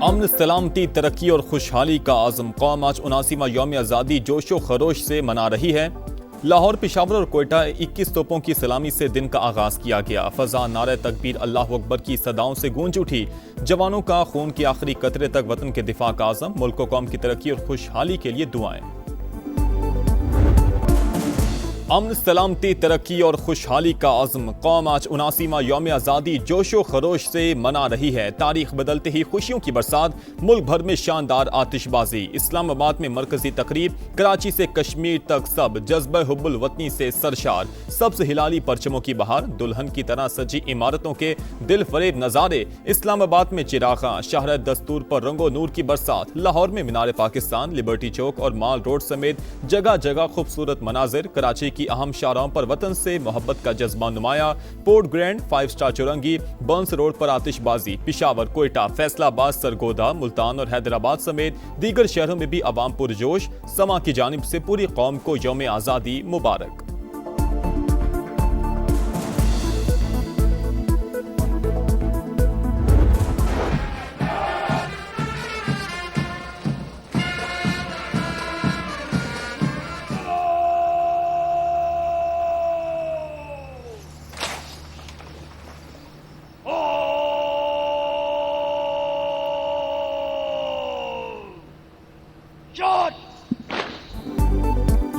अमन, सलामती, तरक्की और खुशहाली का आज़म कौम आज 79वां यौम आज़ादी जोशो खरोश से मना रही है। लाहौर, पेशावर और कोयटा 21 तोपों की सलामी से दिन का आगाज किया गया। फजा नारे तकबीर, अल्लाह अकबर की सदाओं से गूंज उठी। जवानों का खून के आखिरी कतरे तक वतन के दिफा का आज़म, मुल्क कौम की तरक्की और खुशहाली के लिए दुआएं। अमन, सलामती, तरक्की और खुशहाली का आज़म कौम आज 79वां यौम आज़ादी जोशो खरोश से मना रही है। तारीख बदलते ही खुशियों की बरसात, मुल्क भर में शानदार आतिशबाजी। इस्लामाबाद में मरकजी तकरीब, कराची से कश्मीर तक सब जज्बा हुब्बुल वतनी से सरशार। सब्ज हिलाली परचमों की बहार, दुल्हन की तरह सजी इमारतों के दिल फरेब नज़ारे। इस्लामाबाद में चिरागा, शहर दस्तूर पर रंगो नूर की बरसात। लाहौर में मीनार पाकिस्तान, लिबर्टी चौक और माल रोड समेत जगह जगह खूबसूरत मनाजिर। कराची की अहम शाहराहों पर वतन से मोहब्बत का जज्बा नुमाया। Port Grand, 5 star Chowrangi, Burns Road पर आतिशबाजी। पेशावर, कोयटा, फैसलाबाद, सरगोदा, मुल्तान और हैदराबाद समेत दीगर शहरों में भी अवाम पुरजोश। समा की जानिब से पूरी कौम को यौम आज़ादी मुबारक।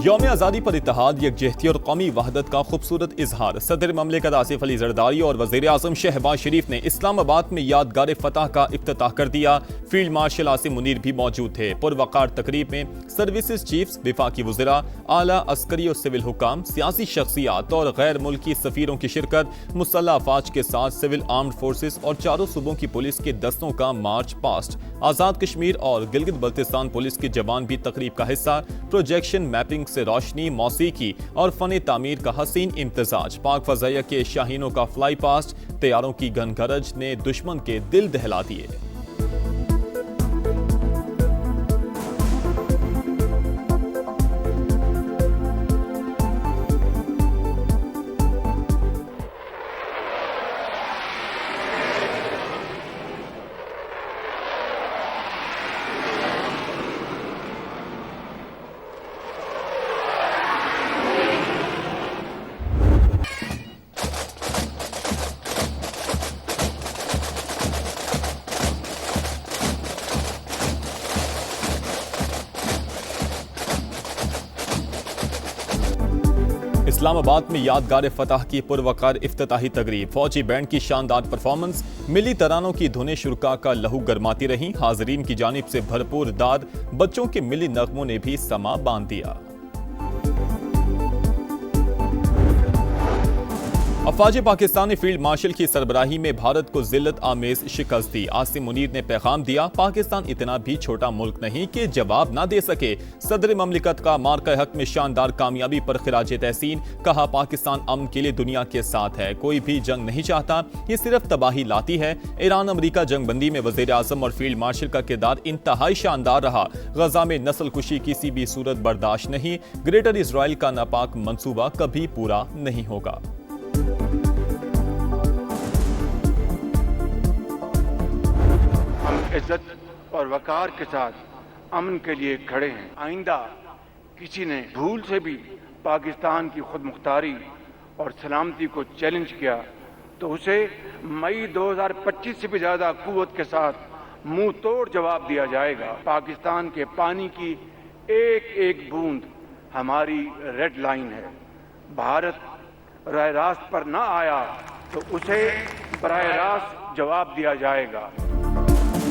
यौम आज़ादी पर इत्तेहाद, यकजहती और कौमी वहदत का खूबसूरत इजहार। सदर ममलिकत आसिफ अली जरदारी और वज़ीर आज़म शहबाज शरीफ ने इस्लामाबाद में यादगार फतह का इफ्तिताह कर दिया। फील्ड मार्शल आसिम मुनीर भी मौजूद थे। पुरवकार तकरीब में सर्विसेज चीफ्स, विफाकी वज़रा, आला अस्करी और सिविल हुकाम, सियासी शख्सियात और गैर मुल्की सफ़ीरों की शिरकत। मुसल्लह अफवाज के साथ सिविल आर्म्ड फोर्सेस और चारों सूबों की पुलिस के दस्तों का मार्च पास्ट। आज़ाद कश्मीर और गिलगित बल्तिस्तान पुलिस के जवान भी तकरीब का हिस्सा। प्रोजेक्शन, मैपिंग से रोशनी, मौसीकी और फन तामीर का हसीन इम्तजाज। पाक फजाइया के शाहीनों का फ्लाई पास्ट, तैयारों की घनगरज ने दुश्मन के दिल दहला दिए। इस्लामाबाद में यादगार फतह की पुरवकार इफ्तिताही तकरीब। फौजी बैंड की शानदार परफॉर्मेंस, मिली तरानों की धुनें शुरका का लहू गरमाती रहीं। हाजरीन की जानिब से भरपूर दाद, बच्चों के मिली नगमों ने भी समा बांध दिया। अफवाज पाकिस्तान ने फील्ड मार्शल की सरबराही में भारत को जिल्लत आमेज शिकस्त दी। आसिम मुनीर ने पैगाम दिया, पाकिस्तान इतना भी छोटा मुल्क नहीं कि जवाब ना दे सके। सदर ममलिकत का मार्का हक में शानदार कामयाबी पर खिराज तहसीन। कहा, पाकिस्तान अमन के लिए दुनिया के साथ है, कोई भी जंग नहीं चाहता, ये सिर्फ तबाही लाती है। ईरान अमरीका जंगबंदी में वज़ीर आज़म और फील्ड मार्शल का किरदार इंतहाई शानदार रहा। गजा में नस्ल कुशी किसी भी सूरत बर्दाश्त नहीं। ग्रेटर इसराइल का नापाक मंसूबा कभी पूरा नहीं होगा। इज्जत और वकार के साथ अमन के लिए खड़े हैं। आइंदा किसी ने भूल से भी पाकिस्तान की खुद मुख्तारी और सलामती को चैलेंज किया तो उसे मई 2025 से भी ज्यादा कुव्वत के साथ मुंह तोड़ जवाब दिया जाएगा। पाकिस्तान के पानी की एक एक बूंद हमारी रेड लाइन है। भारत राह रास्त पर ना आया तो उसे बराह रास्त जवाब दिया जाएगा।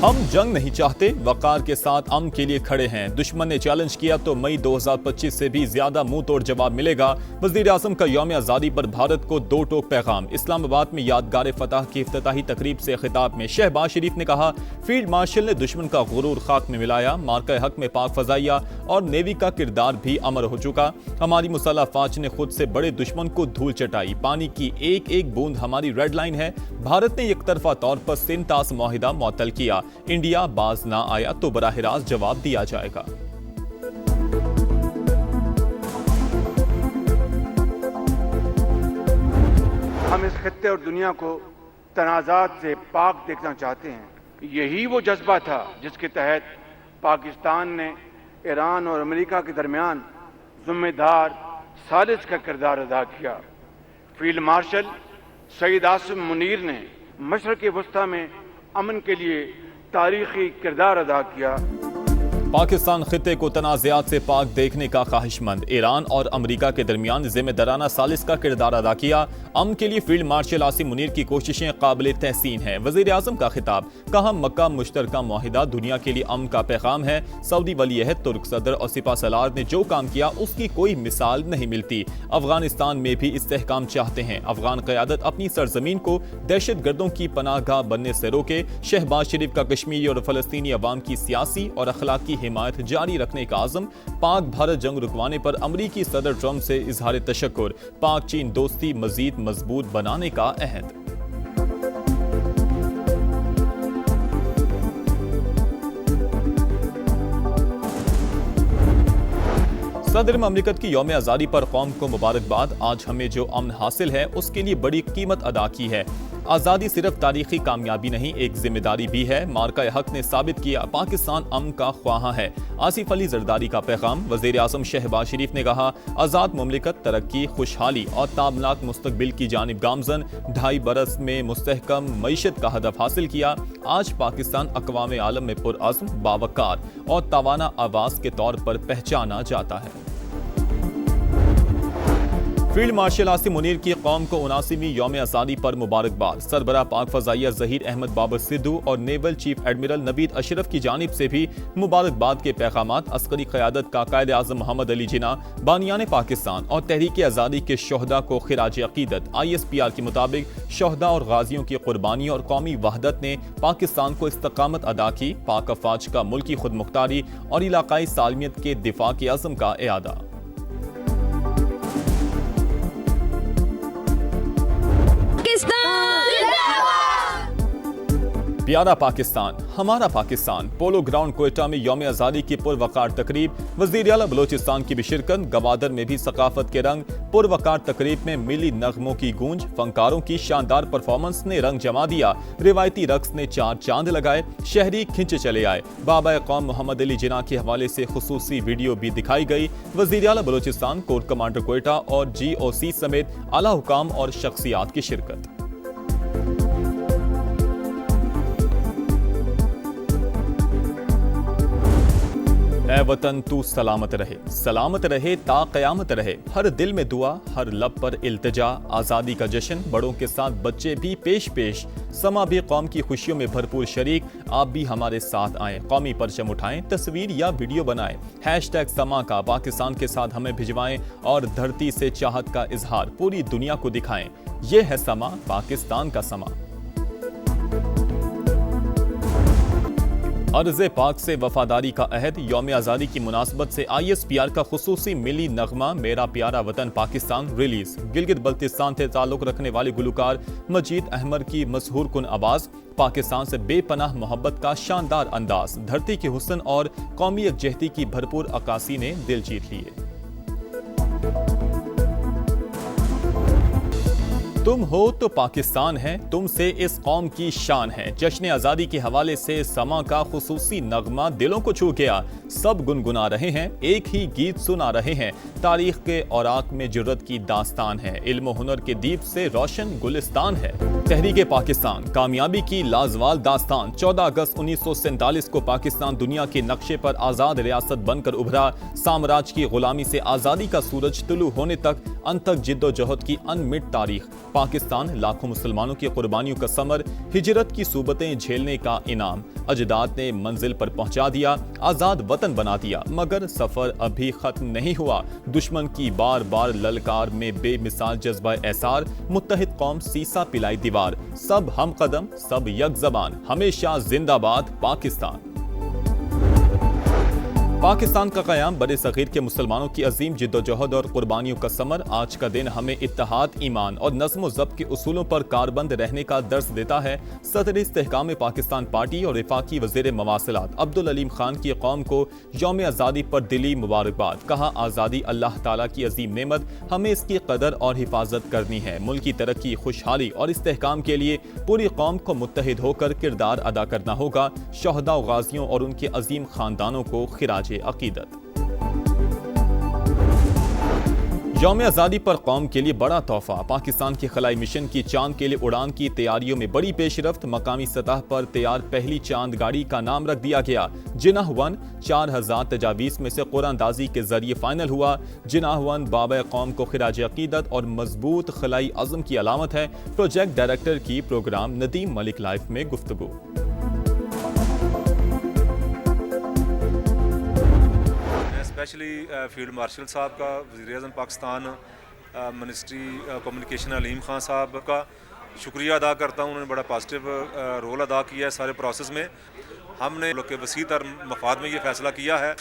हम जंग नहीं चाहते, वकार के साथ अमन के लिए खड़े हैं। दुश्मन ने चैलेंज किया तो मई 2025 से भी ज्यादा मुंह तोड़ जवाब मिलेगा। वज़ीर आज़म का यौम आज़ादी पर भारत को दो टोक पैगाम। इस्लामाबाद में यादगार फतह की इफ्तिताही तकरीब से खिताब में शहबाज शरीफ ने कहा, फील्ड मार्शल ने दुश्मन का गुरूर खाक में मिलाया। मार्का हक में पाक फजाइया और नेवी का किरदार भी अमर हो चुका। हमारी मुसल्लह अफवाज ने खुद से बड़े दुश्मन को धूल चटाई। पानी की एक एक बूंद हमारी रेड लाइन है। भारत ने एक तरफा तौर पर सिंतास मुआहिदा मुअत्तल किया। इंडिया बाज ना आया तो बराह रास्त जवाब दिया जाएगा। हम इस खित्ते और दुनिया को तनाज़ात से पाक देखना चाहते हैं। यही वो जज्बा था जिसके तहत पाकिस्तान ने ईरान और अमेरिका के दरमियान जिम्मेदार सालिस का किरदार अदा किया। फील्ड मार्शल सईद आसिम मुनीर ने मशरक़ वस्ता में अमन के लिए तारीखी किरदार अदा किया। पाकिस्तान खिते को तनाज़ात से पाक देखने का ख्वाहिशमंद, ईरान और अमरीका के दरमियान जिम्मेदाराना सालिस का किरदार अदा किया। अमन के लिए फील्ड मार्शल आसिम मुनीर की कोशिशें काबिल तहसीन हैं। वज़ीर आज़म का खिताब, कहा मक्का मुश्तरका मुआहिदा दुनिया के लिए अमन का पैगाम है। सऊदी वली अहद तुर्क सदर और सिपा सलार ने जो काम किया उसकी कोई मिसाल नहीं मिलती। अफगानिस्तान में भी इस्तेहकाम चाहते हैं। अफगान क़यादत अपनी सरजमीन को दहशत गर्दों की पनाहगाह बनने से रोके। शहबाज शरीफ का कश्मीरी और फ़लस्तीनी अवाम की सियासी और अखलाकी हिमायत जारी रखने का आज़म। पाक भारत जंग रुकवाने पर अमरीकी सदर ट्रंप से इजहार तशक्कुर। पाक चीन दोस्ती मजीद मजबूत बनाने का अहद। सदर ममलिकत की यौम आज़ादी पर कौम को मुबारकबाद। आज हमें जो अमन हासिल है उसके लिए बड़ी कीमत अदा की है। आज़ादी सिर्फ तारीखी कामयाबी नहीं, एक जिम्मेदारी भी है। मार्का हक ने साबित किया पाकिस्तान अमन का ख्वाहा है। आसिफ अली जरदारी का पैगाम, वज़ीर आज़म शहबाज शरीफ ने कहा आज़ाद ममलिकत तरक्की, खुशहाली और ताबनाक मुस्तकबिल की जानिब गामजन। 2.5 बरस में मुस्तहकम मईशत का हदफ हासिल किया। आज पाकिस्तान अक़वाम आलम में पुरअज़्म, बावकार और तवाना आवाज़ के तौर पर पहचाना जाता है। फील्ड मार्शल आसिम मुनीर की कौम को 79वीं यौम आज़ादी पर मुबारकबाद। सरबराह पाक फ़ज़ाइया ज़हीर अहमद बाबर सिद्धू और naval chief admiral Naveed Ashraf की जानिब से भी मुबारकबाद के पैगामात। अस्करी क़यादत का कायद आज़म मोहम्मद अली जिन्ना, बानियान पाकिस्तान और तहरीक आज़ादी के शोहदा को खिराज अक़ीदत। ISPR के मुताबिक शोहदा और गाजियों की कुर्बानी और कौमी वहदत ने पाकिस्तान को इस्तकामत अदा की। पाक अफ़वाज का मुल्की खुद मुख्तारी और इलाकाई सालमियत के दिफा के अज़म का इआदा। प्यारा पाकिस्तान, हमारा पाकिस्तान। पोलो ग्राउंड कोयटा में यौम आज़ादी की पुरवकार तकरीब। वज़ीर आला बलोचिस्तान की भी शिरकत। गवादर में भी सकाफत के रंग। पुरवकार तकरीब में मिली नगमों की गूंज। फनकारों की शानदार परफॉर्मेंस ने रंग जमा दिया। रिवायती रक्स ने 4 चांद लगाए। शहरी खिंचे चले आए। बाबा कौम मोहम्मद अली जिन्ना के हवाले से खुसूसी वीडियो भी दिखाई गई। वज़ीर आला बलोचिस्तान, कोर कमांडर कोयटा और GOC समेत आला हुकाम और शख्सियात की शिरकत। ऐ वतन तू सलामत रहे ता क़यामत रहे। हर दिल में दुआ, हर लब पर इल्तिजा। आज़ादी का जश्न, बड़ों के साथ बच्चे भी पेश। समा भी कौम की खुशियों में भरपूर शरीक। आप भी हमारे साथ आएं, कौमी परचम उठाएं, तस्वीर या वीडियो बनाएं। #समा का पाकिस्तान के साथ हमें भिजवाएं और धरती से चाहत का इजहार पूरी दुनिया को दिखाएं। ये है समा, पाकिस्तान का समा। अर्ज़ पाक से वफादारी का अहद। यौम आज़ादी की मुनासबत से ISPR का खुसूसी मिली नगमा मेरा प्यारा वतन पाकिस्तान रिलीज। गिलगित बल्तिस्तान से ताल्लुक़ रखने वाले गुलकार मजीद अहमद की मशहूर कुन आवाज़। पाकिस्तान से बेपनाह मोहब्बत का शानदार अंदाज। धरती के हुस्न और कौमी यकजहती की भरपूर अक्कासी ने दिल जीत लिए। तुम हो तो पाकिस्तान है, तुमसे इस कौम की शान है। जश्न आज़ादी के हवाले से समा का खुसूसी नगमा दिलों को छू गया। सब गुनगुना रहे हैं, एक ही गीत सुना रहे हैं। तारीख के औराक में जुर्रत की दास्तान है। इल्म हुनर के दीप से रोशन गुलिस्तान है। तहरीक पाकिस्तान, कामयाबी की लाजवाल दास्तान। 14 अगस्त 1947 को पाकिस्तान दुनिया के नक्शे पर आज़ाद रियासत बनकर उभरा। साम्राज्य की गुलामी से आज़ादी का सूरज तुलू होने तक अनथक जिद्दोजहद की अनमिट तारीख। पाकिस्तान लाखों मुसलमानों की कुर्बानियों का समर, हिजरत की सूबतें झेलने का इनाम। अजदाद ने मंजिल पर पहुंचा दिया, आज़ाद वतन बना दिया। मगर सफर अभी खत्म नहीं हुआ। दुश्मन की बार बार ललकार में बेमिसाल जज्बा एसार। मुत्तहिद कौम सीसा पिलाई दीवार। सब हम कदम, सब यक ज़बान। हमेशा जिंदाबाद पाकिस्तान। पाकिस्तान का क़याम बड़े सग़ीर के मुसलमानों की अजीम जिद्दोजहद और कुर्बानियों का समर। आज का दिन हमें इत्तेहाद, ईमान और नज़्म व ज़ब्त के उसूलों पर कारबंद रहने का दर्स देता है। सदर इस्तेहकाम पाकिस्तान पार्टी और वफाकी वज़ीर मवासिलात अब्दुल अलीम खान की कौम को यौम आज़ादी पर दिली मुबारकबाद। कहा, आज़ादी अल्लाह ताला की अजीम नेमत, हमें इसकी कदर और हिफाजत करनी है। मुल्क की तरक्की, खुशहाली और इस्तेहकाम के लिए पूरी कौम को मुत्तहिद होकर किरदार अदा करना होगा। शहदा व गाजियों और उनके अजीम खानदानों को खिराज अकीदत। यौम आज़ादी पर कौम के लिए बड़ा तोहफा। पाकिस्तान के खलाई मिशन की चांद के लिए उड़ान की तैयारियों में बड़ी पेशरफ्त। मकामी सतह पर तैयार पहली चांद गाड़ी का नाम रख दिया गया जिनाह 1। 4000 तजावीज़ में से कुरानदाजी के जरिए फाइनल हुआ। जिनाह 1 बाबा कौम को खिराज अकीदत और मजबूत खलाई अज़म की अलामत है। प्रोजेक्ट डायरेक्टर की प्रोग्राम नदीम मलिक लाइफ में गुफ्तगू। स्पेशली फील्ड मार्शल साहब का, वज़ीर-ए-आज़म पाकिस्तान, मिनिस्ट्री कम्युनिकेशन अलीम खान साहब का शुक्रिया अदा करता हूँ। उन्होंने बड़ा पॉजिटिव रोल अदा किया है सारे प्रोसेस में। हमने लोग के वसी तर मफाद में ये फ़ैसला किया है।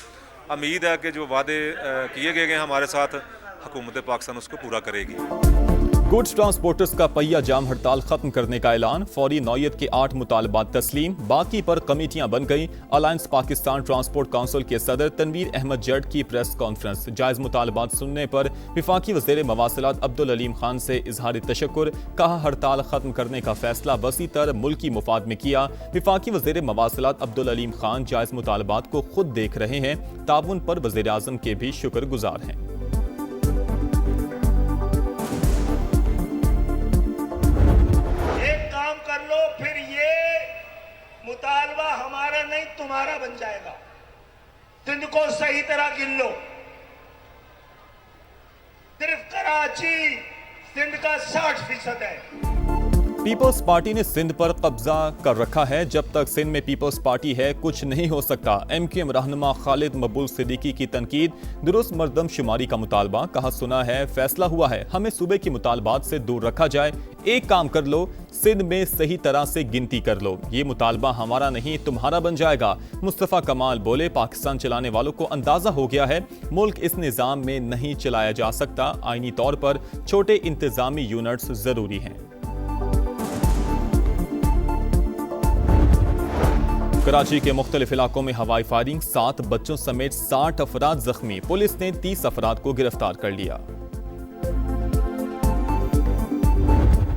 उम्मीद है कि जो वादे किए गए हैं हमारे साथ, हुकूमत पाकिस्तान उसको पूरा करेगी। गुड्स ट्रांसपोर्टर्स का पहिया जाम हड़ताल खत्म करने का ऐलान। फौरी नौयत के 8 मुतालबात तस्लीम, बाकी पर कमेटियां बन गई। अलायंस पाकिस्तान ट्रांसपोर्ट काउंसिल के सदर तनवीर अहमद जट की प्रेस कॉन्फ्रेंस। जायज़ मुतालबात सुनने पर वफाकी वज़ीर मवासिलात अब्दुल अलीम खान से इजहार तशक्कुर। कहा, हड़ताल खत्म करने का फैसला वसी तर मुल्की मुफाद में किया। वफाकी वज़ीर मवासिलात अब्दुल अलीम खान जायज़ मुतालबात को खुद देख रहे हैं। ताउन पर वज़ीर आज़म के भी शुक्रगुजार हैं। मुतालबा हमारा नहीं तुम्हारा बन जाएगा। सिंध को सही तरह गिन लो। सिर्फ कराची सिंध का 60% है। पीपल्स पार्टी ने सिंध पर कब्जा कर रखा है। जब तक सिंध में पीपल्स पार्टी है कुछ नहीं हो सकता। MQM रहनुमा खालिद मकबूल सिद्दीकी की तनकीद। दुरुस्त मर्दमशुमारी का मुतालबा। कहा, सुना है, फैसला हुआ है, हमें सूबे की मुतालबात से दूर रखा जाए। एक काम कर लो, सिंध में सही तरह से गिनती कर लो। ये मुतालबा हमारा नहीं तुम्हारा बन जाएगा। मुस्तफ़ा कमाल बोले, पाकिस्तान चलाने वालों को अंदाजा हो गया है मुल्क इस निज़ाम में नहीं चलाया जा सकता। आईनी तौर पर छोटे इंतजामी यूनिट्स जरूरी हैं। कराची के मुख्तलिफ इलाकों में हवाई फायरिंग, 7 बच्चों समेत 60 अफराद जख्मी। पुलिस ने 30 अफराद को गिरफ्तार कर लिया।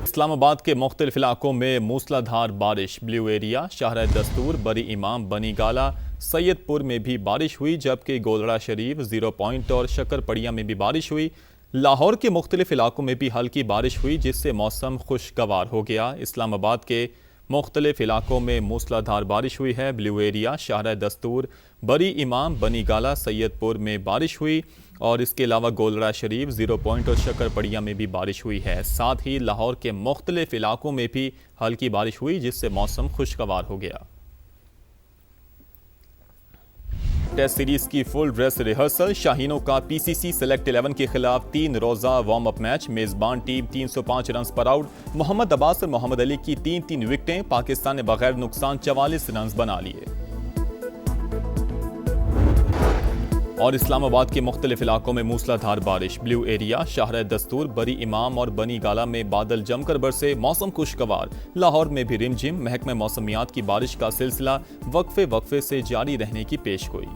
इस्लामाबाद के मुख्तलिफ इलाकों में मूसलाधार बारिश। ब्लू एरिया, शाहरा दस्तूर, बरी इमाम, बनी गाला, सैयदपुर में भी बारिश हुई, जबकि गोलड़ा शरीफ, 0 पॉइंट और शकरपड़िया में भी बारिश हुई। लाहौर के मुख्तलिफ इलाकों में भी हल्की बारिश हुई, जिससे मौसम खुशगवार हो गया। इस्लामाबाद के मुख्तलिफ इलाकों में मूसलाधार बारिश हुई है। ब्लू एरिया, शाहरा दस्तूर, बरी इमाम, बनी गाला, सैयदपुर में बारिश हुई और इसके अलावा गोलड़ा शरीफ, 0 पॉइंट और शकरपड़िया में भी बारिश हुई है। साथ ही लाहौर के मुख्तलिफ इलाकों में भी हल्की बारिश हुई, जिससे मौसम खुशगवार हो गया। टेस्ट सीरीज की फुल ड्रेस रिहर्सल। शाहीनों का PCC सेलेक्ट 11 के खिलाफ 3 रोजा वार्म अप मैच। मेजबान टीम 305 रन पर आउट। मोहम्मद अब्बास और मोहम्मद अली की 3-3 विकेटें। पाकिस्तान ने बगैर नुकसान 44 रन बना लिए। और इस्लामाबाद के मुख्तलिफ इलाकों में मूसलाधार बारिश। ब्लू एरिया, शाहरा दस्तूर, बरी इमाम और बनी गाला में बादल जमकर बरसे, मौसम खुशगवार। लाहौर में भी रिमझिम। महकमे मौसमियात की बारिश का सिलसिला वक्फे से जारी रहने की पेशगोई।